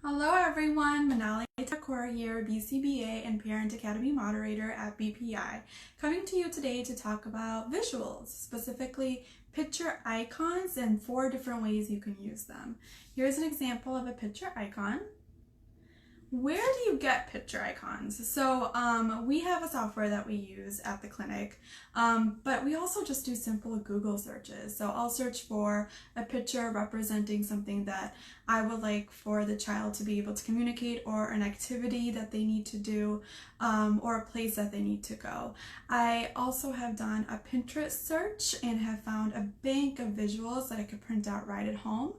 Hello everyone, Manali Thakur here, BCBA and Parent Academy Moderator at BPI, coming to you today to talk about visuals, specifically picture icons and 4 different ways you can use them. Here's an example of a picture icon. Where do you get picture icons? So we have a software that we use at the clinic, but we also just do simple Google searches. So I'll search for a picture representing something that I would like for the child to be able to communicate, or an activity that they need to do, or a place that they need to go. I also have done a Pinterest search and have found a bank of visuals that I could print out right at home.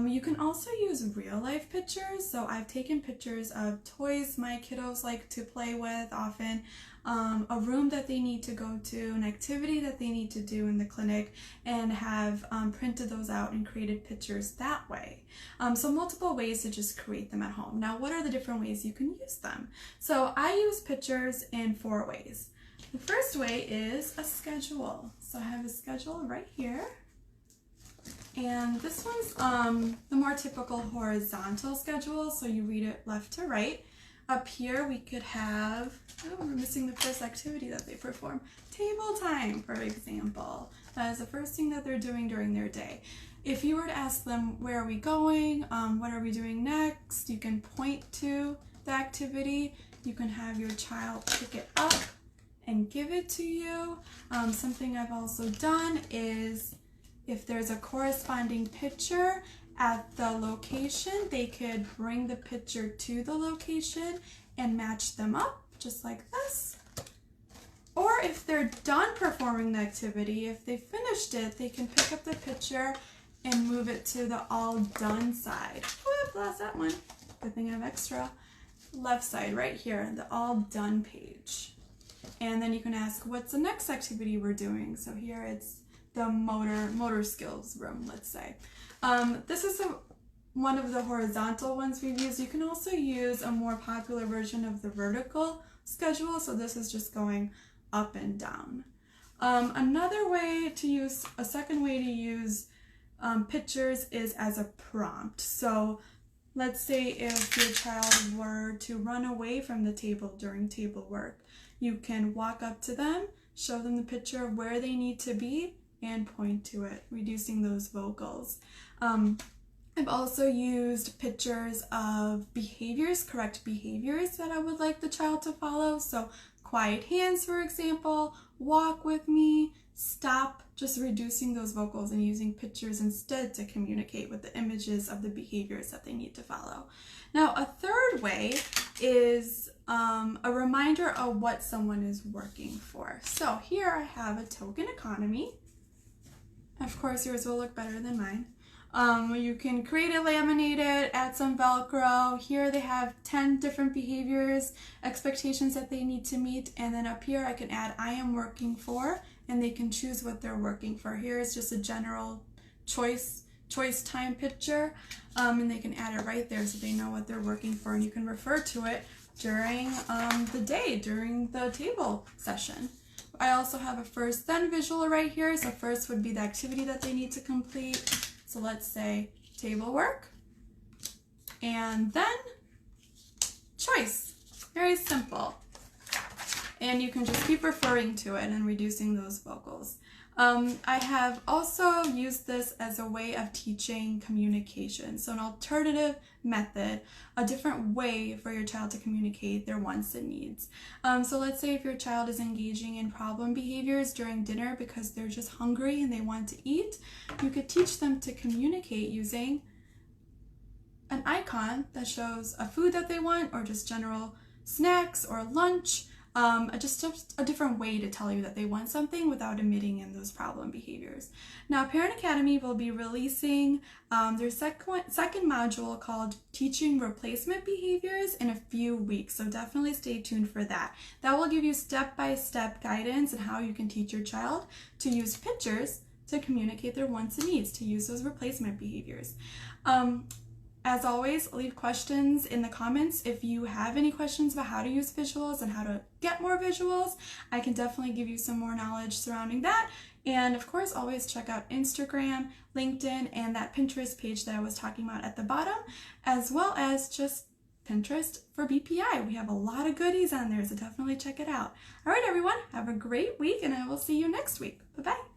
You can also use real life pictures. So I've taken pictures of toys my kiddos like to play with often, a room that they need to go to, an activity that they need to do in the clinic, and have printed those out and created pictures that way. So multiple ways to just create them at home. Now, what are the different ways you can use them? So I use pictures in 4 ways. The first way is a schedule. So I have a schedule right here. And this one's the more typical horizontal schedule, so you read it left to right. Up here we could have, oh, we're missing the first activity that they perform, table time, for example. That is the first thing that they're doing during their day. If you were to ask them, where are we going, what are we doing next, you can point to the activity. You can have your child pick it up and give it to you. Something I've also done is, if there's a corresponding picture at the location, they could bring the picture to the location and match them up, just like this. Or if they're done performing the activity, if they finished it, they can pick up the picture and move it to the all done side. Whoop, lost that one. Good thing I have extra. Left side right here, the all done page. And then you can ask, what's the next activity we're doing? So here it's the motor skills room, let's say. This is one of the horizontal ones we've used. You can also use a more popular version of the vertical schedule. So this is just going up and down. Another way to use, a second way to use pictures is as a prompt. So let's say if your child were to run away from the table during table work, you can walk up to them, show them the picture of where they need to be, and point to it, reducing those vocals. I've also used pictures of behaviors, correct behaviors that I would like the child to follow. So quiet hands, for example, walk with me, stop, just reducing those vocals and using pictures instead to communicate with the images of the behaviors that they need to follow. Now, a third way is a reminder of what someone is working for. So here I have a token economy. Of course, yours will look better than mine. You can create it, laminate it, add some Velcro. Here they have 10 different behaviors, expectations that they need to meet. And then up here I can add I am working for, and they can choose what they're working for. Here is just a general choice time picture, and they can add it right there so they know what they're working for, and you can refer to it during the day, during the table session. I also have a first then visual right here. So first would be the activity that they need to complete. So let's say table work, and then choice. Very simple. And you can just keep referring to it and reducing those vocals. I have also used this as a way of teaching communication. So an alternative method, a different way for your child to communicate their wants and needs. So let's say if your child is engaging in problem behaviors during dinner because they're just hungry and they want to eat, you could teach them to communicate using an icon that shows a food that they want, or just general snacks or lunch. Just a different way to tell you that they want something without emitting in those problem behaviors. Now, Parent Academy will be releasing their second module called Teaching Replacement Behaviors in a few weeks, so definitely stay tuned for that. That will give you step-by-step guidance on how you can teach your child to use pictures to communicate their wants and needs, to use those replacement behaviors. As always, leave questions in the comments if you have any questions about how to use visuals and how to get more visuals. I can definitely give you some more knowledge surrounding that. And of course, always check out Instagram, LinkedIn, and that Pinterest page that I was talking about at the bottom, as well as just Pinterest for BPI. We have a lot of goodies on there, so definitely check it out. All right, everyone, have a great week, and I will see you next week. Bye-bye.